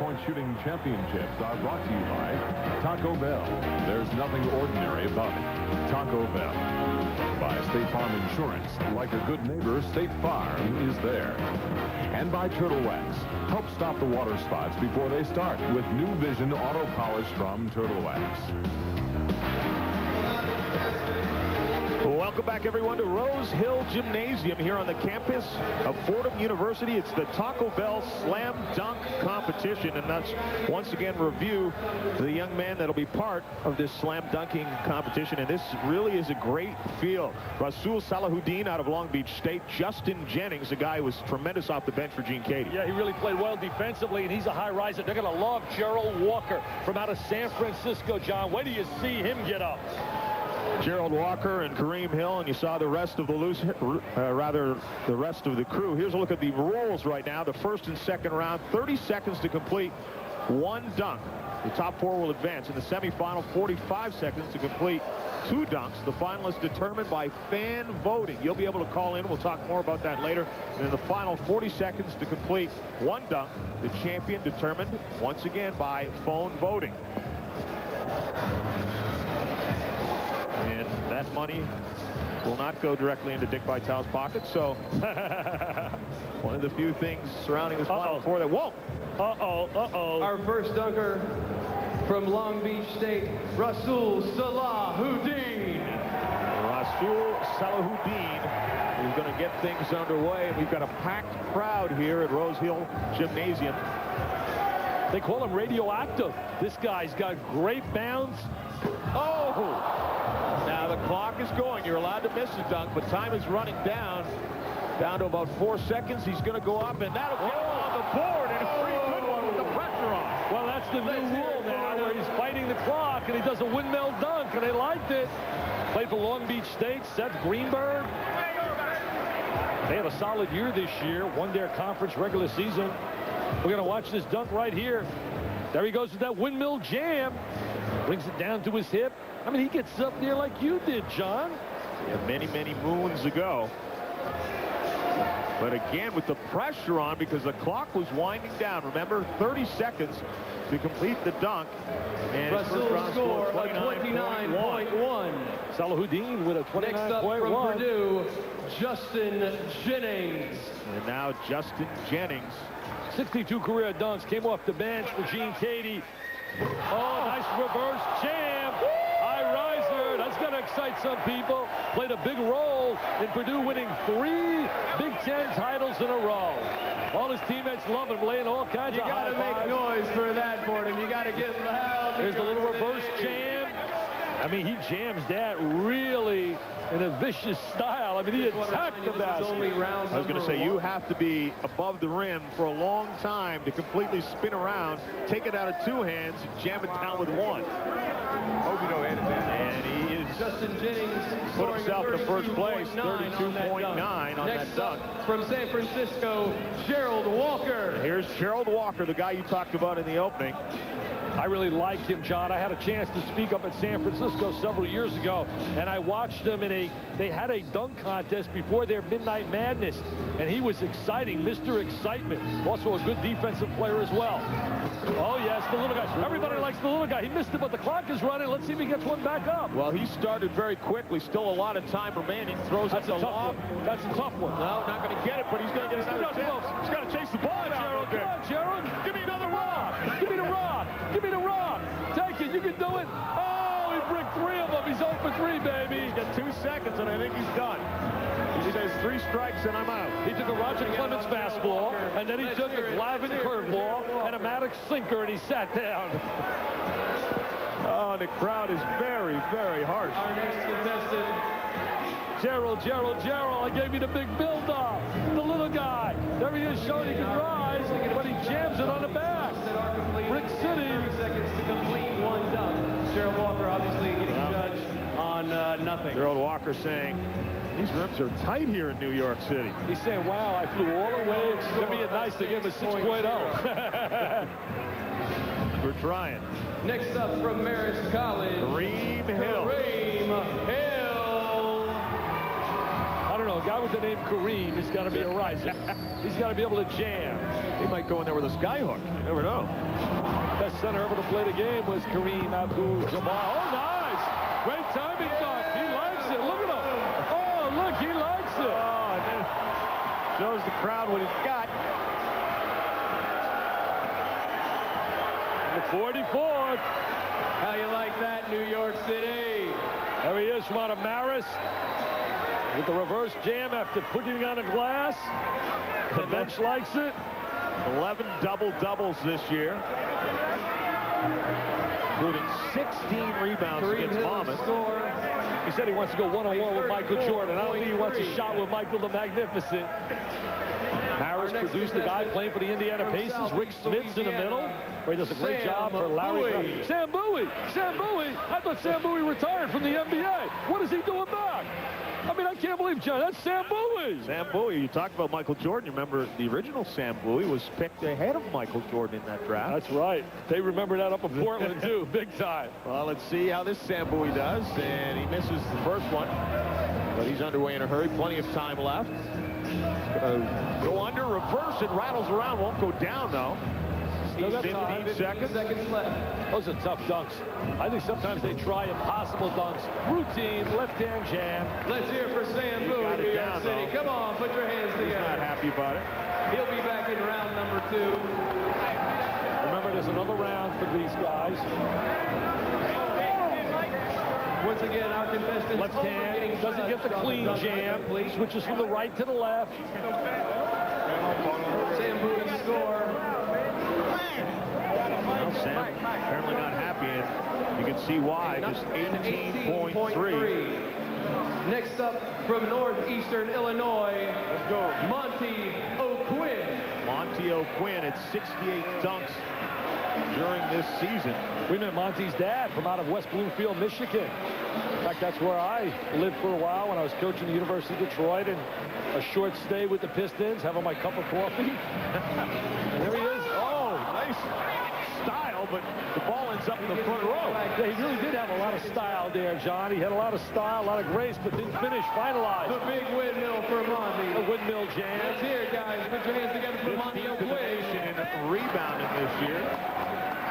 three-point shooting championships are brought to you by Taco Bell. There's nothing ordinary about it. Taco Bell. By State Farm Insurance. Like a good neighbor, State Farm is there. And by Turtle Wax. Help stop the water spots before they start with New Vision Auto Polish from Turtle Wax. Welcome back, everyone, to Rose Hill Gymnasium here on the campus of Fordham University. It's the Taco Bell Slam Dunk Competition, and that's once again review the young man that'll be part of this slam dunking competition. And this really is a great field. Rasul Salahuddin out of Long Beach State. Justin Jennings, a guy who was tremendous off the bench for Gene Cady. Yeah, he really played well defensively, and he's a high riser. They're going to love Gerald Walker from out of San Francisco, John. Wait till you see him get up. Gerald Walker and Kareem Hill, and you saw the rest of the the rest of the crew. Here's a look at the rolls right now. The first and second round, 30 seconds to complete one dunk. The top four will advance. In the semifinal, 45 seconds to complete two dunks. The finalists determined by fan voting. You'll be able to call in. We'll talk more about that later. And in the final 40 seconds to complete one dunk, the champion determined once again by phone voting. And that money will not go directly into Dick Vitale's pocket. So one of the few things surrounding this Final Four that won't. Our first dunker from Long Beach State, Rasul Salahuddin. Rasul Salahuddin is going to get things underway. And we've got a packed crowd here at Rose Hill Gymnasium. They call him radioactive. This guy's got great bounce. Oh! Now the clock is going. You're allowed to miss a dunk, but time is running down to about 4 seconds. He's going to go up, and that'll get him on the board, and a pretty good one with the pressure on. Well, that's the new rule now, where he's fighting the clock, and he does a windmill dunk, and they liked it. Played for Long Beach State, Seth Greenberg. They had a solid year this year, won their conference regular season. We're going to watch this dunk right here. There he goes with that windmill jam. Brings it down to his hip. I mean, he gets up there like you did, John. Yeah, many, many moons ago. But again, with the pressure on, because the clock was winding down. Remember, 30 seconds to complete the dunk. And Rasul score of 29.1. Salahuddin with a 29.1. Next up from Purdue, Justin Jennings. And now Justin Jennings. 62 career dunks, came off the bench for Gene Cady. Oh, nice reverse jam. High riser. That's going to excite some people. Played a big role in Purdue winning 3 Big Ten titles in a row. All his teammates love him, laying all kinds of high fives. You got to make noise for that, Fordham. You got to get loud. There's the little reverse jam. I mean, he jams that really in a vicious style. I mean, he attacked the basket. I was going to say, you have to be above the rim for a long time to completely spin around, take it out of 2 hands, jam it down with 1. And he is Justin Jennings put himself in the first place, 32.9 on that dunk. From San Francisco, Gerald Walker. Here's Gerald Walker, the guy you talked about in the opening. I really liked him, John. I had a chance to speak up at San Francisco several years ago, and I watched them they had a dunk contest before their Midnight Madness, and he was exciting, Mr. Excitement. Also a good defensive player as well. Oh, yes, the little guy. Everybody likes the little guy. He missed it, but the clock is running. Let's see if he gets one back up. Well, he started very quickly. Still a lot of time remaining. Throws up the lob. That's a tough one. No, not going to get it, but he's going to get another tip. He's got to chase the ball down. Gerald. Come on, Gerald. Give me another rock. Give me the rock. Give me the rock. Take it. You can do it. Oh, he bricked 3 of them. He's 0 for 3, baby. He's got 2 seconds, and I think he's done. He says 3 strikes, and I'm out. He took a Roger Clemens fastball, and then he took a Glavin curveball and a Maddox sinker, and he sat down. Oh, the crowd is very, very harsh. Our next contestant, Gerald. I gave you the big build-up. The little guy. There he is, showing he can rise, but he jams it on the back. Brick City. 30 seconds to complete 1 dunk. Gerald Walker obviously getting judged on nothing. Gerald Walker saying, these rims are tight here in New York City. He's saying, wow, I flew all the way. It's going to be nice to give him a 6.0. We're trying. Next up from Marist College, Kareem Hill. Kareem Hill. I don't know. know, a guy with the name Kareem has got to be a riser. He's got to be able to jam. He might go in there with a skyhook. You never know. Best center ever to play the game was Kareem Abdul-Jabbar. Oh, nice. Great timing dunk. He likes it. Look at him. Oh, look, he likes it. Oh, and then shows the crowd what he's got. The 44th. How you like that, New York City? There he is from out of Maris with the reverse jam after putting it on a glass. The bench likes it. 11 double-doubles this year, including 16 rebounds against Monmouth. He said he wants to go one-on-one with Michael Jordan. I don't think he wants a shot with Michael the Magnificent. Harris produced the guy playing for the Indiana Pacers. Rick Smith's in the middle, where he does a great job for Larry. Sam Bowie. Sam Bowie. I thought Sam Bowie retired from the NBA. What is he doing back? I mean, I can't believe, John, that's Sam Bowie. Sam Bowie, you talked about Michael Jordan. You remember the original Sam Bowie was picked ahead of Michael Jordan in that draft. That's right. They remember that up in Portland, too, big time. Well, let's see how this Sam Bowie does. And he misses the first one, but he's underway in a hurry. Plenty of time left. Go under, reverse, and rattles around. Won't go down, though. Still got 15 seconds left. Those are tough dunks. I think sometimes they try impossible dunks. Routine, left-hand jam. Let's hear for Sam Bowie, New York City. Come on, put your hands together. He's not happy about it. He'll be back in round number 2. Remember, there's another round for these guys. Once again, our contestant Left hand doesn't get the clean jam. Switches from the right to the left. Sam Bowie score. Well, Sam apparently not happy, and you can see why. Just 18.3. Next up from northeastern Illinois, let's go, Monty O'Quinn. Monty O'Quinn at 68 dunks during this season. We met Monty's dad from out of West Bloomfield, Michigan. In fact, that's where I lived for a while when I was coaching the University of Detroit, and a short stay with the Pistons, having my cup of coffee. And there he is. Oh, nice style, but the ball ends up in the front row. Yeah, he really did have a lot of style there, John. He had a lot of style, a lot of grace, but didn't finish, finalize. The big windmill for Monty. The windmill jam. Let's hear it, guys. Put your hands together for Monty O'Quinn. And rebounding this year,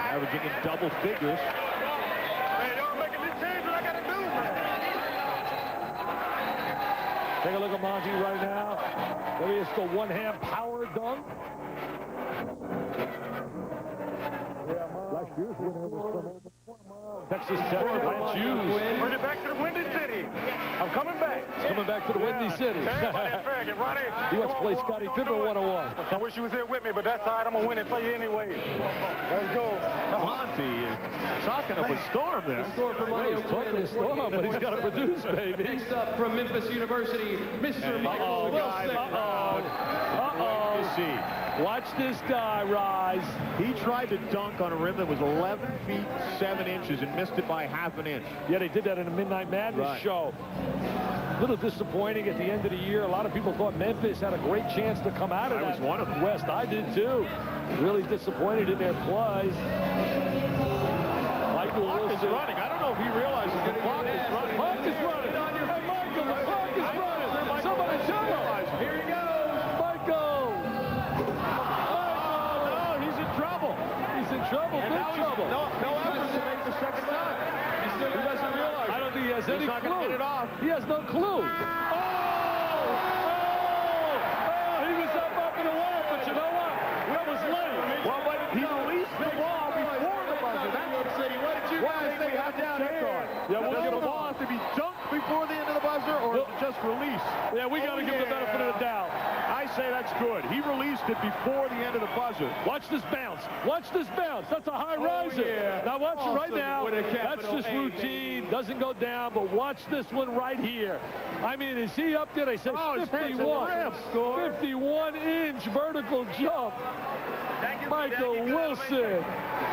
averaging in double figures. Hey, y'all making me change what I got to do, man. Take a look at Monty right now. There he is, the one-hand power dunk. Last year's winner was from Texas Tech. Lance Hughes. Bring it back to the Windy City. I'm coming back. He's coming back to the Windy City. He wants to play Scottie Pippen 101. I wish you was here with me, but that's all right. I'm going to win and play you anyway. Let's go. Monty is talking up a storm there. Score for Monty He's talking a storm, but he's got to produce, baby. Next up from Memphis University, Mr. Michael Wilson. See. Watch this guy rise. He tried to dunk on a rim that was 11 feet 7 inches and missed it by half an inch. Yeah, they did that in a Midnight Madness show. A little disappointing at the end of the year. A lot of people thought Memphis had a great chance to come out of that. I was one of them. West. I did too. Really disappointed in their play. Michael Wilson is running. I don't know if he realizes the clock is running. Clock is running. Hey, Michael, the clock is running. Somebody tell him. Here he goes. Michael. No, he's in trouble. He's in trouble. Big trouble. No effort to make the second time. He doesn't realize. I don't think he has any not going to clue. get it off. He has no clue. He was up in the wall, but you know what? That was late. Well, but he released the ball before the buzzer. That's New York City. What did you guys think we have down check here? on. Yeah, we'll Does give the him ball have to be dunked before the end of the buzzer, or is it just released? Yeah, we got to give him the benefit of the doubt. I say that's good. He released it before the end of the buzzer. Watch this bounce. Watch this bounce. That's a high riser. Yeah. Now watch it right Awesome now. with a That's capital just A, routine. Doesn't go down, but watch this one right here. I mean, is he up there? They say 51. 51-inch vertical jump. Michael Wilson.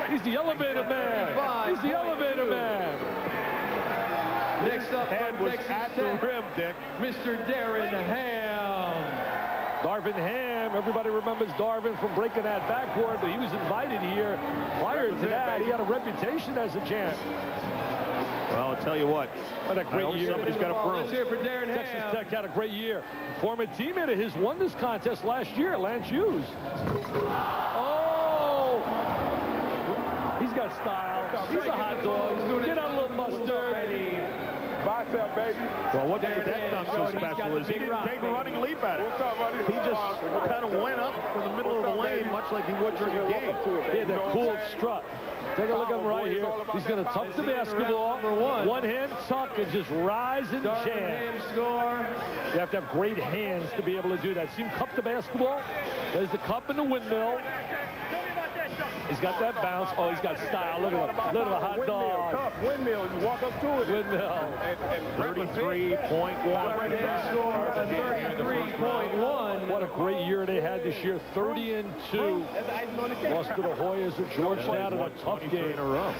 He's the elevator man. He's the elevator man. Next up from Texas at the Tech, rim, Dick. Mr. Darvin Ham. Darvin Ham time. Everybody remembers Darvin from breaking that backboard, but he was invited here. Prior to that, he had a reputation as a champ. Well, I'll tell you what a great year. Somebody's got a broom. Let's hear for Darvin Ham. Texas Tech had a great year. Former teammate of his won this contest last year, Lance Hughes. Oh! He's got style. He's a hot dog. Get out a little mustard. Bicep, baby. Well, what made that dunk so special is he didn't take a running leap at it. He just kind of went up from the middle of the lane, much like he would during a game. He had that cool strut. Take a look at him right here. He's going to tuck the basketball. One hand tuck and just rise and jam. You have to have great hands to be able to do that. See him cup the basketball? There's the cup and the windmill. He's got that bounce. Oh, he's got style. Look at him. Look at the hot dog. Windmill. You walk up to it. Windmill. 33.1. 33.1. What a great year they had this year. 30-2. Lost to the Hoyas at Georgetown in a tough game in a row.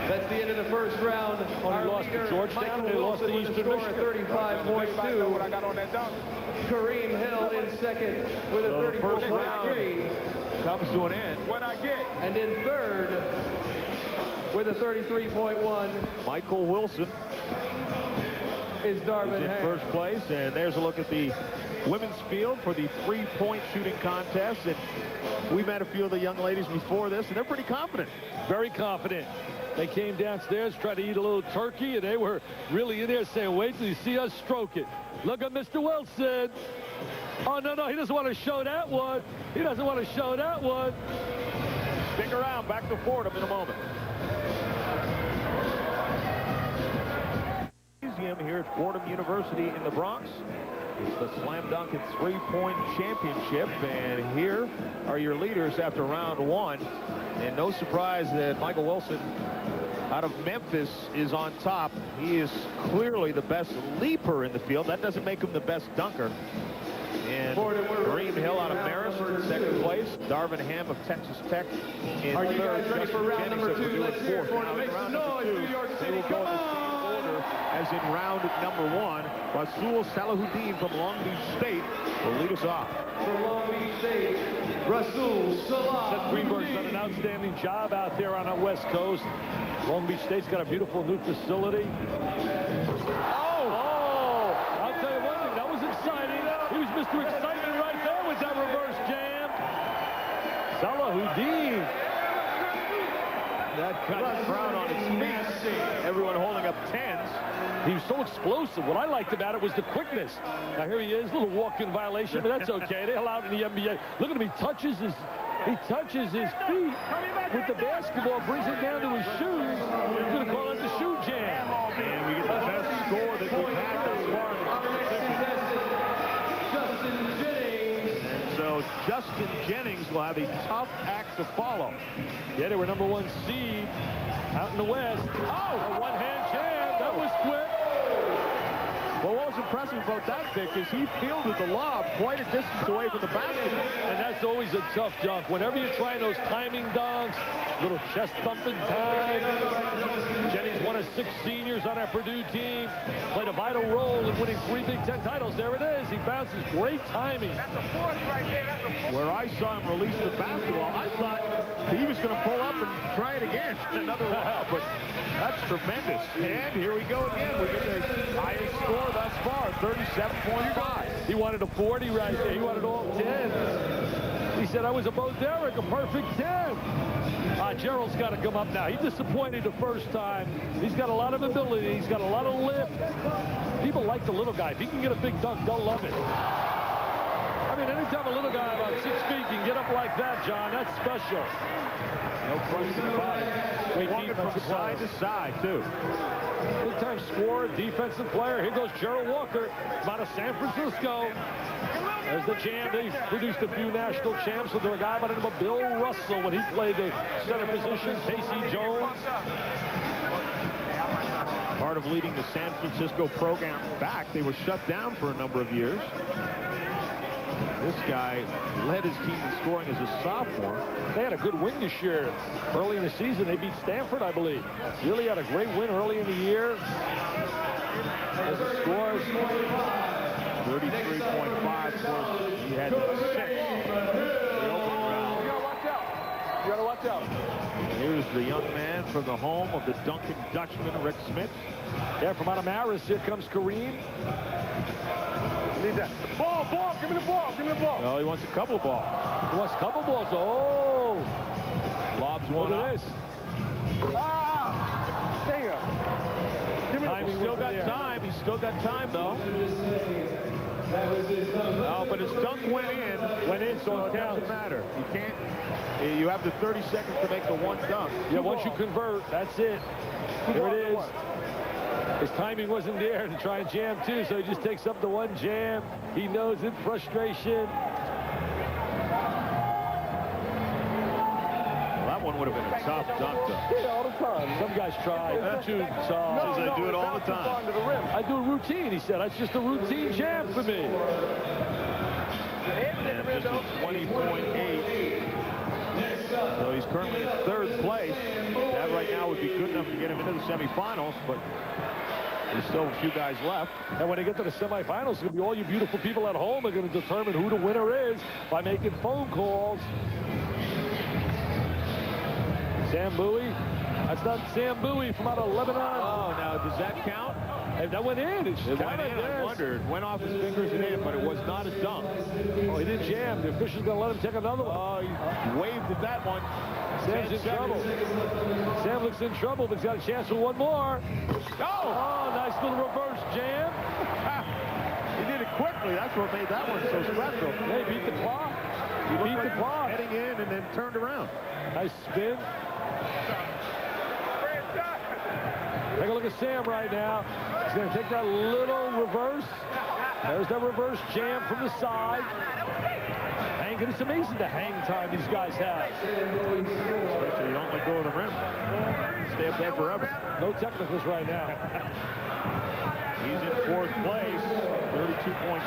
That's the end of the first round. They lost to Georgetown. They lost to Eastern Michigan. 35.2. What I got on that dunk. Kareem Hill in second with a 34.3. Comes to an end. What I get. And in third with a 33.1 Michael Wilson is Darvin in Ham. first place. And there's a look at the women's field for the three-point shooting contest. And we met a few of the young ladies before this, and they're pretty confident. Very confident. They came downstairs, tried to eat a little turkey, and they were really in there saying, wait till you see us stroke it. Look at Mr. Wilson. Oh, no, he doesn't want to show that one. He doesn't want to show that one. Stick around. Back to Fordham in a moment. Museum here at Fordham University in the Bronx. It's the Slam Dunk and Three-Point Championship, and here are your leaders after round one. And no surprise that Michael Wilson out of Memphis is on top. He is clearly the best leaper in the field. That doesn't make him the best dunker. And Kareem Hill out of Marist in second place. Darvin Ham of Texas Tech in Are third. you guys ready for round number 2? Let's hear it for Now, Make in round some number noise, 2, New York they City. will go in the same order as in round number 1. Rasul Salahuddin from Long Beach State will lead us off. For Long Beach State, Rasul Salahuddin. Seth Greenberg's done an outstanding job out there on our West Coast. Long Beach State's got a beautiful new facility. Oh! I'll tell you one thing, that was exciting. He was Mr. Excitement right there with that reverse jam. Salahuddin. That cut the crowd on its feet. Everyone holding up 10s. He was so explosive. What I liked about it was the quickness. Now here he is, little walk-in violation, but that's okay. They allow it in the NBA. Look at him, he touches his feet with the basketball, brings it down to his shoes. He's going to call it the shoe jam. And we get the best score that we've had thus far in the competition. Justin Jennings. And so Justin Jennings will have a tough act to follow. Yeah, they were number 1 seed out in the West. Oh, a one-hand jam. That was quick. Well, what was impressive about that pick is he fielded the lob quite a distance away from the basket. And that's always a tough dunk. Whenever you're trying those timing dunks, little chest thumping time. Jennings, one of 6 seniors on our Purdue team, played a vital role in winning 3 Big Ten titles. There it is. He bounces. Great timing. That's a 40 right there. That's a 40. Where I saw him release the basketball, I thought he was going to pull up and try it again. Another lob, but that's tremendous. And here we go again. We get the highest score thus far, 37.5. He wanted a 40 right there. He wanted all 10. He said, I was above Derek, a perfect 10. Gerald's got to come up now. He disappointed the first time. He's got a lot of ability. He's got a lot of lift. People like the little guy. If he can get a big dunk, they'll love it. I mean, anytime a little guy about 6 feet can get up like that, John, that's special. No question about it. Great Walking from defensive side player. to side, too. Big-time scorer, defensive player. Here goes Gerald Walker out of San Francisco. There's the jam. They produced a few national champs with a guy by the name of Bill Russell when he played the center position. Casey Jones. Part of leading the San Francisco program back. They were shut down for a number of years. This guy led his team in scoring as a sophomore. They had a good win this year. Early in the season, they beat Stanford, I believe. Really had a great win early in the year. As it scores. 33.5. Of course, he had 6. The opening round. You gotta watch out. You gotta watch out. Here's the young man from the home of the Duncan Dutchman, Rick Smith. Yeah, from out of Maris, here comes Kareem. Need that. Ball, give me the ball, give me the ball. Well, he wants a couple balls. He wants a couple balls. Oh! Lobs Look one at up. this. Damn. Give me He's still got time. He's still got time, though. No, but his dunk went in, so it doesn't matter. You can't. You have the 30 seconds to make the one dunk. Yeah, once you convert, that's it. Here it is. His timing wasn't there to try and jam, too, so he just takes up the one jam. He knows it, frustration. Well, that one would have been a tough dunk, though. Yeah, all the time. Some guys try. That's too soft. They do it all the time. I do a routine, he said. That's just a routine jam for me. And this is 20.8. So he's currently in 3rd place. That right now would be good enough to get him into the semifinals, but there's still a few guys left. And when they get to the semifinals, it's going to be all you beautiful people at home are going to determine who the winner is by making phone calls. Sam Bowie. That's not Sam Bowie from out of Lebanon. Oh, now does that count? And that went in. It went in. I wondered. Went off his fingers and in, but it was not a dunk. Oh, he didn't jam. The official's going to let him take another one. Oh, he waved at that one. Sam's in trouble. Sam looks in trouble, but he's got a chance for one more. Oh, nice little reverse jam. He did it quickly. That's what made that one so special. They beat the clock. He beat the clock. Heading in and then turned around. Nice spin. Take a look at Sam right now. He's going to take that little reverse. There's that reverse jam from the side. And it's amazing the hang time these guys have. Especially you don't let go of the rim. Stay up there forever. No technicals right now. He's in 4th place, 32.4.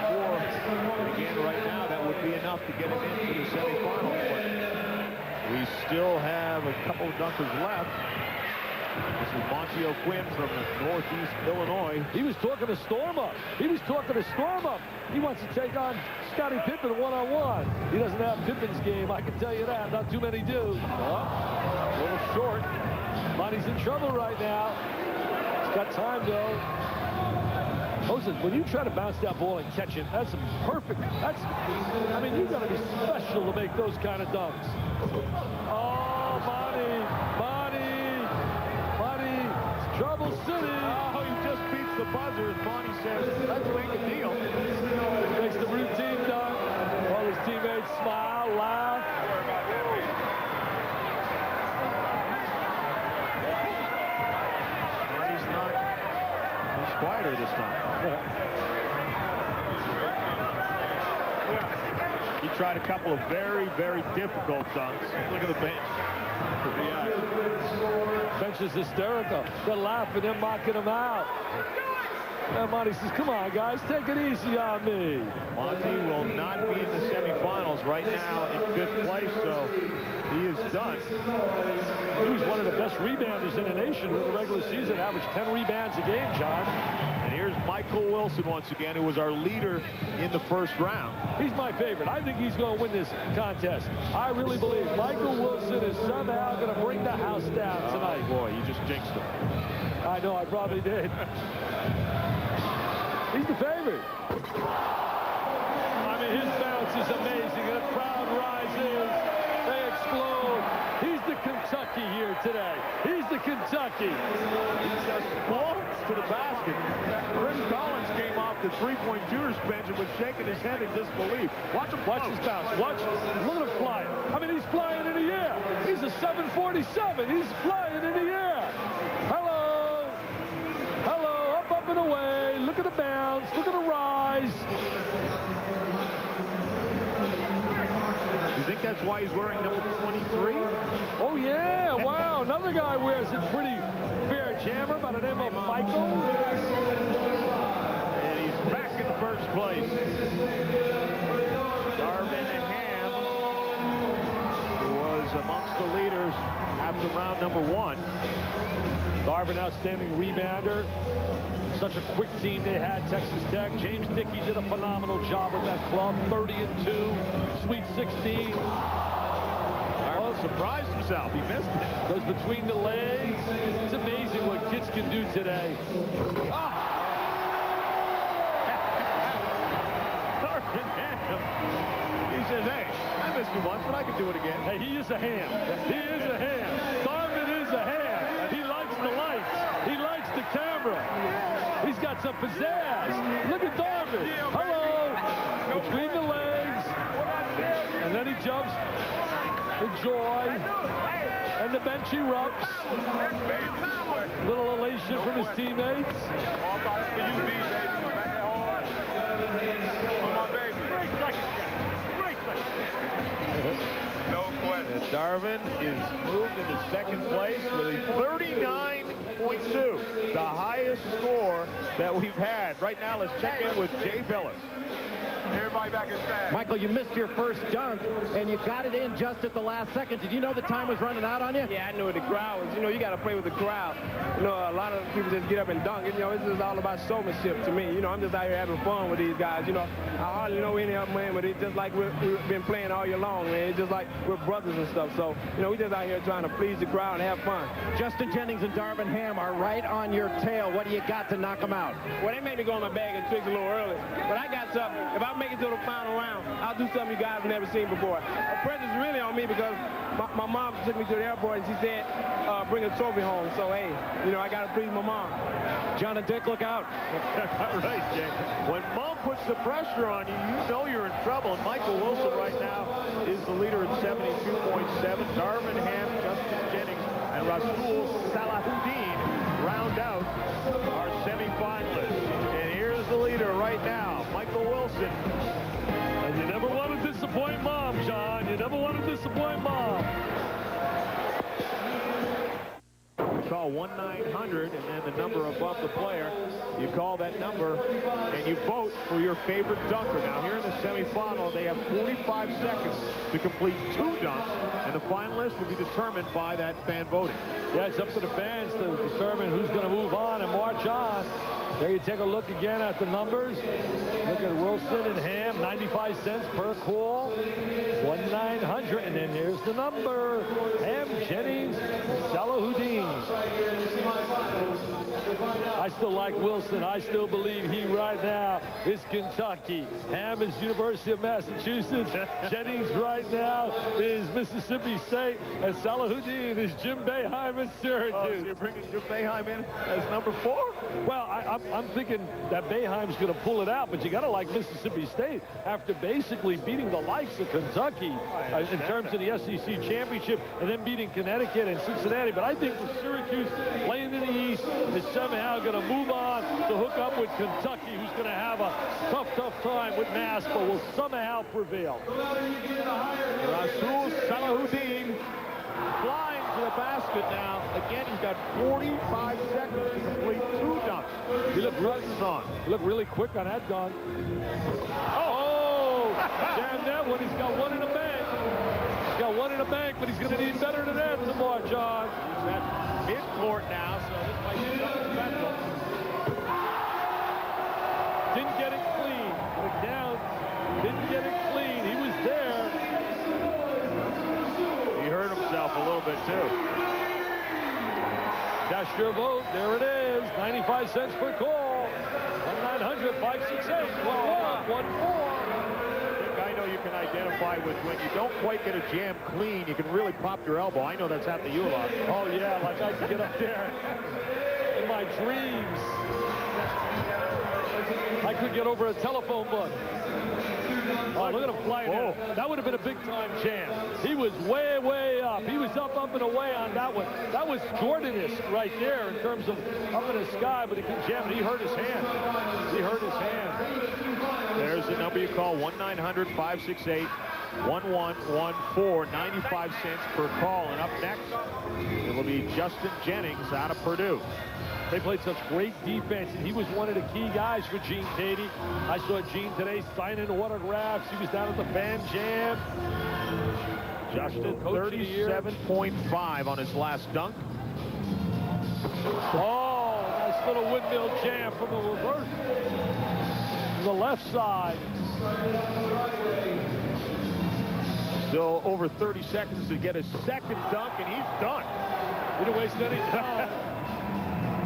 And again, right now, that would be enough to get him into the semifinals. But we still have a couple of dunkers left. This is Monty O'Quinn from Northeast Illinois. He was talking to Storm up. He wants to take on Scottie Pippen one-on-one. He doesn't have Pippen's game, I can tell you that. Not too many do. A little short. Monty's in trouble right now. He's got time, though. Moses, when you try to bounce that ball and catch it, that's perfect. I mean, you've got to be special to make those kind of dunks. Oh, Monty. Trouble City. Oh, he just beats the buzzer, as Monty says. Let's make a deal. Makes the routine dunk. All his teammates smile, laugh. He's quieter this time. He tried a couple of very, very difficult dunks. Look at the bench. Bench is hysterical. They're laughing, they're mocking him out. And Monty says, come on, guys, take it easy on me. Monty will not be in the semifinals right now in 5th place, so he is done. He was one of the best rebounders in the nation in the regular season, averaged 10 rebounds a game, John. And here's Michael Wilson once again, who was our leader in the 1st round. He's my favorite. I think he's going to win this contest. I really believe Michael Wilson is somehow going to bring the house down tonight. Oh, boy, you just jinxed him. I know, I probably did. He's the favorite. I mean, his bounce is amazing. The crowd rises. They explode. He's the Kentucky here today. He's the Kentucky. He just floats to the basket. Chris Collins came off the three-point shooter's bench and was shaking his head in disbelief. Watch him Watch his bounce. Watch. Look at him flying. I mean, he's flying in the air. He's a 747. He's flying in the air. Hello. Hello. Up and away. Look at the bounce. Look at the rise. You think that's why he's wearing number 23? Oh, yeah. Wow. Another guy wears a pretty fair jammer by the name of Michael. And he's back in 1st place. Darvin Ham, who was amongst the leaders after round number 1. Darvin, outstanding rebounder. Such a quick team they had, Texas Tech. James Dickey did a phenomenal job with that club. 30-2, Sweet 16. Darvin surprised himself. He missed it. Goes between the legs. It's amazing what kids can do today. Darvin Ham. He says, hey, I missed you once, but I can do it again. Hey, he is a ham. He is a ham. Darvin is a ham. He likes the lights. He likes the camera. He's got some pizzazz. Look at Darvin. Hello. Between the legs. And then he jumps. The joy. And the bench erupts. Little elation from his teammates. No question. Darvin is moved into second place with a 39.2, the highest score that we've had. Right now, let's check in with Jay Billis. Everybody back in stand. Michael, you missed your first dunk, and you got it in just at the last second. Did you know the time was running out on you? Yeah, I knew the crowd was, you got to play with the crowd. A lot of people just get up and dunk. It's just all about showmanship to me. I'm just out here having fun with these guys. I hardly know any of them, man, but it's just like we've been playing all year long, man. It's just like we're brothers and stuff. So, we just out here trying to please the crowd and have fun. Justin Jennings and Darvin Ham are right on your tail. What do you got to knock them out? Well, they made me go in my bag and tricks a little early. But I got something. If I make it to the final round, I'll do something you guys have never seen before. The pressure's really on me because my mom took me to the airport and she said, bring a trophy home. So, hey, I got to please my mom. John and Dick, look out. Right, Jay. When Mom puts the pressure on you, you know you're in trouble. And Michael Wilson right now is the leader at 72.7. Darvin Ham, Justin Jennings, and Rasul Salahuddin round out our semifinalists. And here's the leader right now, Michael Wilson. And you never want to disappoint Mom, John. You never want to disappoint Mom. Call 1-900 and then the number above the player. You call that number and you vote for your favorite dunker. Now here in the semifinal, they have 45 seconds to complete 2 dunks, and the finalists will be determined by that fan voting. Yeah, it's up to the fans to determine who's going to move on and march on. There you take a look again at the numbers. Look at Wilson and Ham, 95 cents per call. 1-900, and then here's the number. Ham, Jennings, Salahuddin. I still like Wilson. I still believe he right now is Kentucky. Ham is University of Massachusetts. Jennings right now is Mississippi State. And Salahuddin is Jim Boeheim in Syracuse. Oh, so you're bringing Jim Boeheim in as number 4? Well, I'm thinking that Boeheim's going to pull it out, but you got to like Mississippi State after basically beating the likes of Kentucky in terms of the SEC championship and then beating Connecticut and Cincinnati. But I think with Syracuse playing in the East is somehow going to move on to hook up with Kentucky, who's going to have a tough time with Mass, but will somehow prevail. Rasul Salahuddin flying to the basket now. Again, he's got 45 seconds to complete 2 dunks. He looked really quick on that dunk. Oh! Damn that one. He's got one in the bank. He's got one in the bank, but he's going to need better than that to march on. He's at midcourt now, so this might be something special. Didn't get it clean. Went down. Didn't get it clean. He was there. He hurt himself a little bit, too. Cast your vote. There it is. 95 cents per call. 1-900-568. 1-1-1-4. I know you can identify with when you don't quite get a jam clean, you can really pop your elbow. I know that's happened to you a lot. Oh, yeah, like I could get up there in my dreams. I could get over a telephone book. Oh, look at him flying there. That would have been a big-time jam. He was way, way up. He was up and away on that one. That was Jordanist right there in terms of up in the sky, but he couldn't jam it. He hurt his hand. He hurt his hand. There's the number you call, 1-900-568-1114, 95 cents per call. And up next, it will be Justin Jennings out of Purdue. They played such great defense, and he was one of the key guys for Gene Tatey. I saw Gene today signing autographs. He was down at the Fan Jam. Justin, 37.5 on his last dunk. Oh, nice little windmill jam from the reverse. The left side. Still over 30 seconds to get his second dunk, and he's done. He didn't waste any time.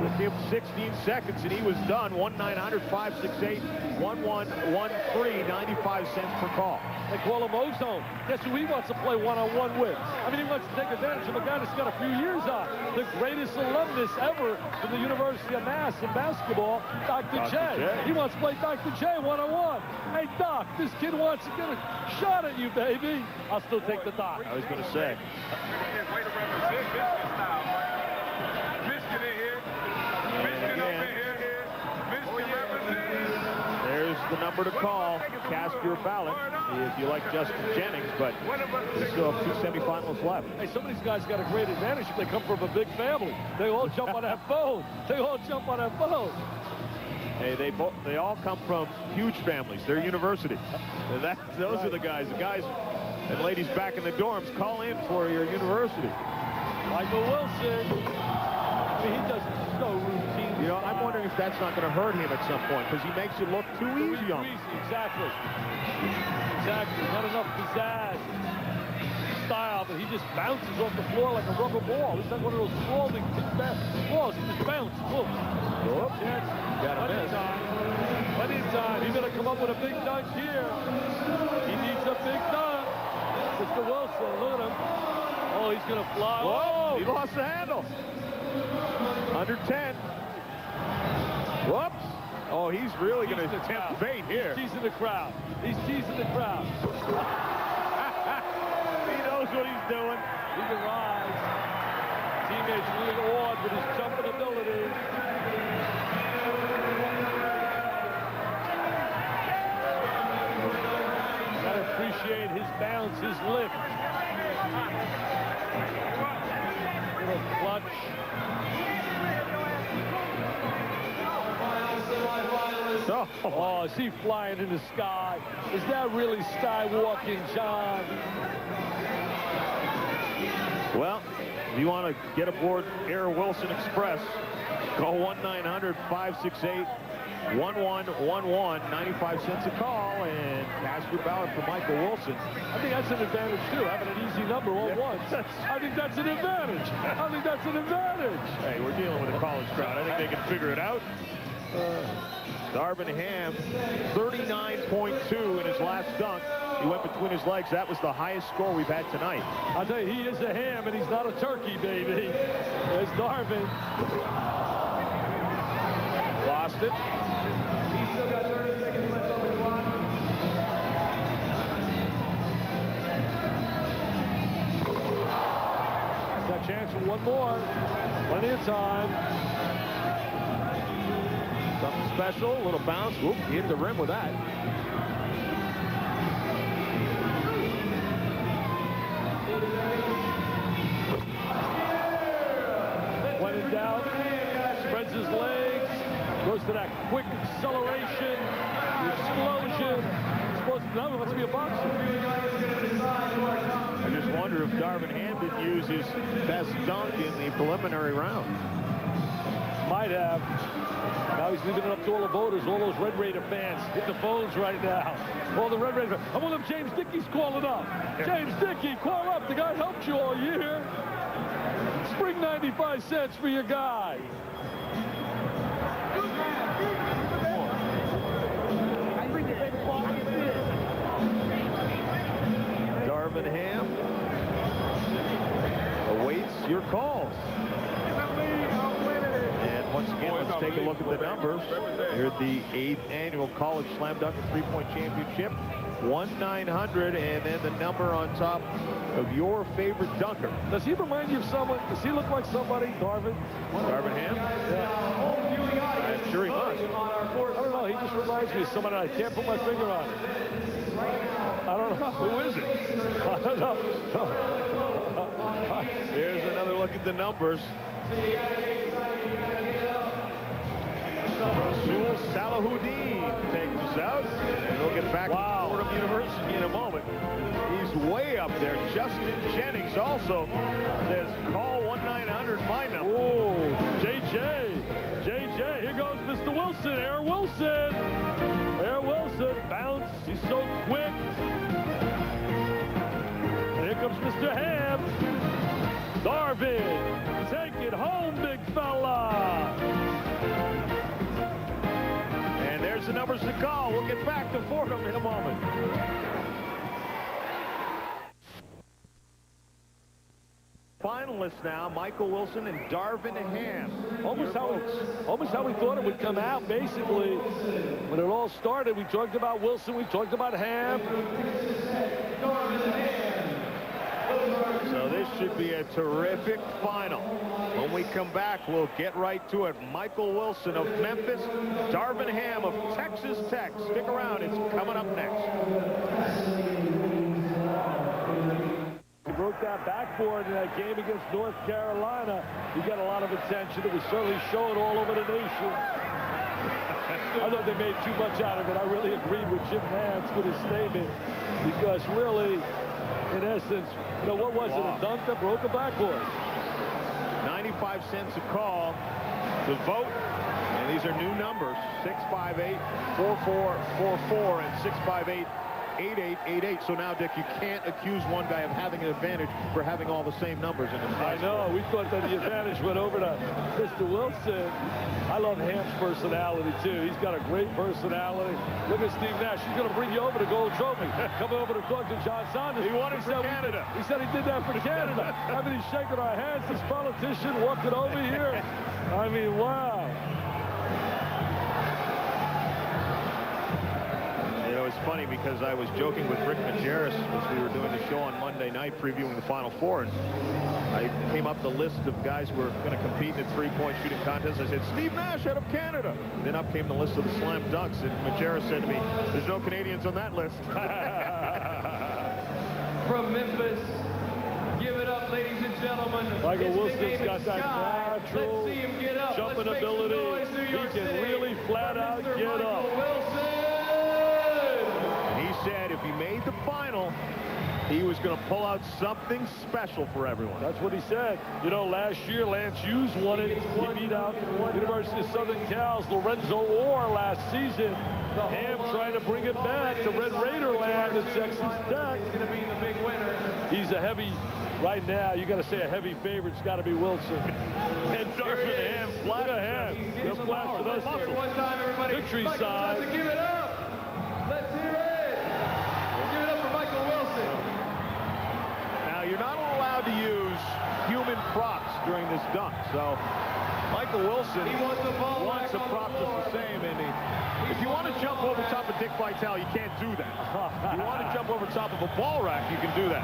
With him 16 seconds, and he was done. 1-900-568-1113, 95 cents per call. They call him Ozone. Guess who he wants to play one-on-one with? I mean, he wants to take advantage of a guy that's got a few years on. The greatest alumnus ever from the University of Mass in basketball, Dr. J. He wants to play Dr. J one-on-one. Hey, Doc, this kid wants to get a shot at you, baby. I'll still take the Doc. I was going to say. There's the number to call. Cast your ballot if you like Justin Jennings, but we still have 2 semifinals left. Hey, some of these guys got a great advantage if they come from a big family. They all jump on that phone. They all jump on that phone. Hey, they all come from huge families. They're university. Those are the guys and ladies back in the dorms. Call in for your university. Michael Wilson. I mean, he does it so routine. You know, I'm wondering if that's not going to hurt him at some point because he makes it look too easy on him. Exactly. Exactly. Not enough pizzazz style, but he just bounces off the floor like a rubber ball. He's not one of those falling balls. He just bounces. Look. Yes. Plenty of time. Plenty of time. He's going to come up with a big dunk here. He needs a big dunk. Mr. Wilson, look at him. Oh, he's going to fly. Whoa, he lost the handle. Under 10. Whoops. Oh, he's really going to tempt fate here. He's teasing the crowd. He's teasing the crowd. He knows what he's doing. He can rise. Teammates really awed with his jumping ability. Gotta appreciate his bounce, his lift. Little clutch. Oh, is he flying in the sky? Is that really skywalking, John? Well, if you want to get aboard Air Wilson Express, call 1-900-568-1111, 95 cents a call, and cast your ballot for Michael Wilson. I think that's an advantage, too, having an easy number all once. I think that's an advantage. I think that's an advantage. Hey, we're dealing with a college crowd. I think they can figure it out. Darvin Ham, 39.2 in his last dunk. He went between his legs. That was the highest score we've had tonight. I'll tell you, he is a ham, and he's not a turkey, baby. There's Darvin. Lost it. He's still got 30 seconds left on the clock. Got a chance for one more. Plenty of time. Something special, a little bounce. Whoop, he hit the rim with that. When in doubt, spreads his legs, goes to that quick acceleration, the explosion. Now he wants to be a boxer. I just wonder if Darvin Ham didn't use his best dunk in the preliminary round. Might have. Now he's leaving it up to all the voters, all those Red Raider fans. Hit the phones right now. All the Red Raider fans. I wonder if James Dickey's calling up. James Dickey, call up. The guy helped you all year. Spring 95 cents for your guy. Darvin Ham awaits your calls. And once again, let's take a look at the numbers. Here at the 8th annual College Slam Dunk and Three-Point Championship. 1-900, and then the number on top of your favorite dunker. Does he remind you of someone? Does he look like somebody, Darvin? Darvin Ham? Yeah. I'm sure he must. I don't know. He just reminds me of someone I can't put my finger on. I don't know. Who is it? I don't know. Here's another look at the numbers. Rasul Salahuddin takes us out. And we'll get back to Fordham University in a moment. He's way up there. Justin Jennings also says, call 1-900 my number. Oh, JJ, here goes Mr. Wilson. Air Wilson. Bounce. He's so quick. And here comes Mr. Ham. Darvin, take it home, big fella. And there's the numbers to call. We'll get back to Fordham in a moment. Finalists now, Michael Wilson and Darvin Ham. Almost how we thought it would come out, basically. When it all started, we talked about Wilson, we talked about Ham. So this should be a terrific final. When we come back, we'll get right to it. Michael Wilson of Memphis, Darvin Ham of Texas Tech. Stick around, it's coming up next. He broke that backboard in that game against North Carolina. He got a lot of attention. It was certainly shown all over the nation. I thought they made too much out of it. I really agreed with Jim Nance with his statement, because really, in essence, what was it? A dunk that broke a backboard. 95 cents a call to vote. And these are new numbers, 658-4444 and 658-8888. So now, Dick, you can't accuse one guy of having an advantage for having all the same numbers in his I know. We thought that the advantage went over to Mr. Wilson. I love Ham's personality, too. He's got a great personality. Look at Steve Nash. He's going to bring you over to Gold Trophy. Come over to talk to John Saunders. He wanted for Canada. He said he did that for Canada. I mean, he's shaking our hands. This politician walking over here. I mean, wow. It's funny because I was joking with Rick Majerus as we were doing the show on Monday night previewing the Final Four, and I came up the list of guys who were going to compete in the three-point shooting contest. I said, Steve Nash out of Canada. Then up came the list of the slam dunks, and Majerus said to me, there's no Canadians on that list. From Memphis, give it up, ladies and gentlemen. Michael Wilson's got that natural Let's see him get up. jumping Let's ability. He can really flat out get up. He said if he made the final, he was going to pull out something special for everyone. That's what he said. You know, last year, Lance Hughes won it. He beat out University of Southern Cal's Lorenzo Orr last season. Ham trying to bring it back to Red Raider land at Texas Tech. He's going to be the big winner. He's a heavy, right now, you got to say a heavy favorite. It's got to be Wilson. And Darvin Ham, flat of Ham. He'll flash to those One time, everybody. victory Michael side. Johnson, give it up. Let's hear it. Give it up for Michael Wilson. Now, you're not allowed to use human props during this dunk, so Michael Wilson wants the ball wants a back on prop the floor. just the same, and if you want to jump over top of Dick Vitale, you can't do that. If you want to jump over top of a ball rack, you can do that.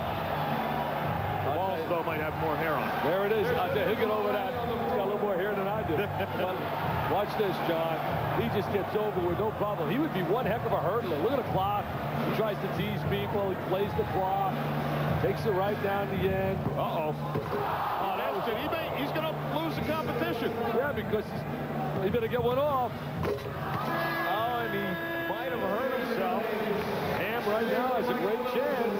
The balls, though, might have more hair on it. There it is. He'll get over that. He's got a little more hair than I do. But watch this, John. He just gets over with no problem. He would be one heck of a hurdler. Look at the clock. He tries to tease people. He plays the clock. Takes it right down the end. Uh-oh. Oh, that's it. He's going to lose the competition. Yeah, because he better get one off. Oh, and he might have hurt himself. Ham right now has a great chance.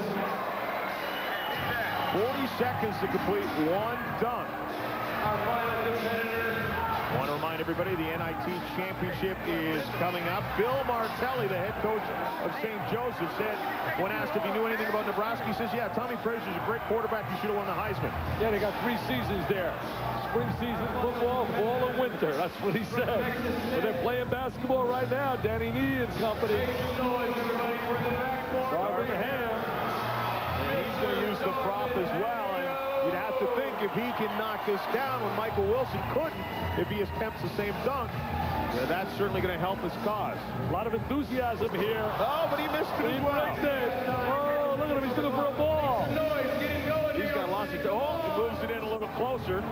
40 seconds to complete one dunk. Our final competitor. I want to remind everybody the NIT Championship is coming up. Bill Martelli, the head coach of St. Joseph, said when asked if he knew anything about Nebraska, he says, yeah, Tommy Frazier's a great quarterback. He should have won the Heisman. Yeah, they got 3 seasons there. Spring season football, fall, and winter. That's what he said. But they're playing basketball right now. Danny Nee and company. Darvin Ham. And he's going to use the prop as well. And you'd have to think if he can knock this down when Michael Wilson couldn't, if he attempts the same dunk, that's certainly going to help his cause. A lot of enthusiasm here. Oh, but he missed it as well. Oh, look at him. He's looking for a ball. He's got lots of... Oh, he moves it in a little closer.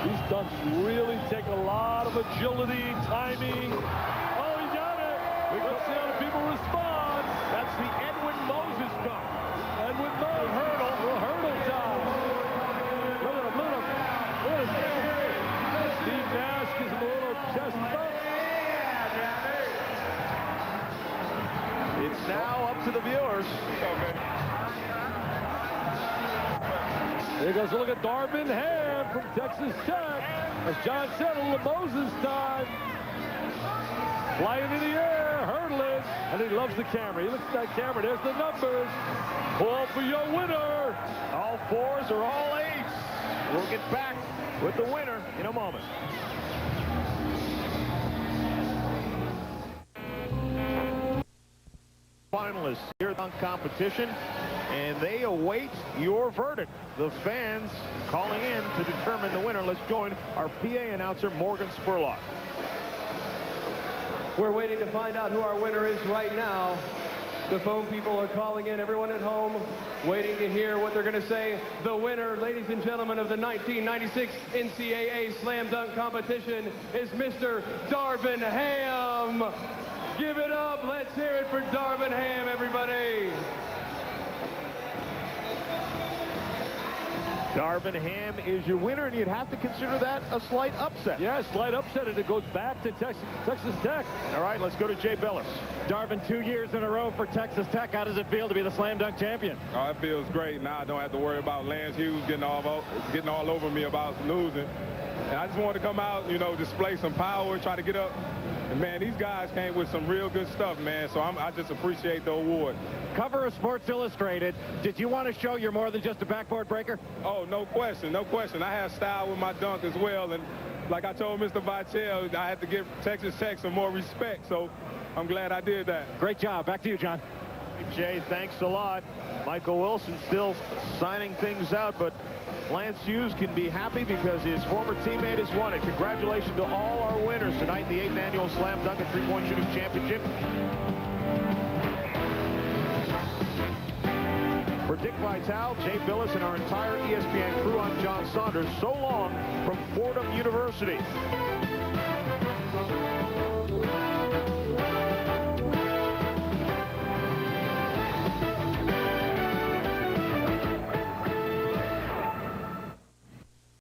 These dunks really take a lot of agility, timing. Oh, he got it. Let's see how the people respond. That's the Edwin Moses dunk. Edwin Moses. Hurdle time. Look at him. Steve Nash gives him a little Here goes a look at Darvin Ham from Texas Tech. As John said, a little Moses time. Flying in the air, hurdling, and he loves the camera. He looks at that camera. There's the numbers. Call for your winner. All 4s or all 8s. We'll get back with the winner in a moment. Finalists here on competition, and they await your verdict. The fans calling in to determine the winner. Let's join our PA announcer, Morgan Spurlock. We're waiting to find out who our winner is right now. The phone people are calling in. Everyone at home waiting to hear what they're going to say. The winner, ladies and gentlemen, of the 1996 NCAA Slam Dunk competition is Mr. Darvin Ham. Give it up. Let's hear it for Darvin Ham, everybody. Darvin Ham is your winner, and you'd have to consider that a slight upset. Yeah, slight upset, and it goes back to Texas Tech. All right, let's go to Jay Billis. Darvin, 2 years in a row for Texas Tech. How does it feel to be the slam dunk champion? Oh, it feels great. Now I don't have to worry about Lance Hughes getting all over me about losing. And I just wanted to come out, you know, display some power, try to get up. And, man, these guys came with some real good stuff, man. So I just appreciate the award. Cover of Sports Illustrated. Did you want to show you're more than just a backboard breaker? Oh, no question, no question. I have style with my dunk as well. And like I told Mr. Vitale, I had to give Texas Tech some more respect. So I'm glad I did that. Great job. Back to you, John. Jay, thanks a lot. Michael Wilson still signing things out, but Lance Hughes can be happy because his former teammate has won it. Congratulations to all our winners tonight in the 8th annual Slam Dunk and Three-Point Shooting Championship. For Dick Vitale, Jay Billis, and our entire ESPN crew, I'm John Saunders. So long from Fordham University.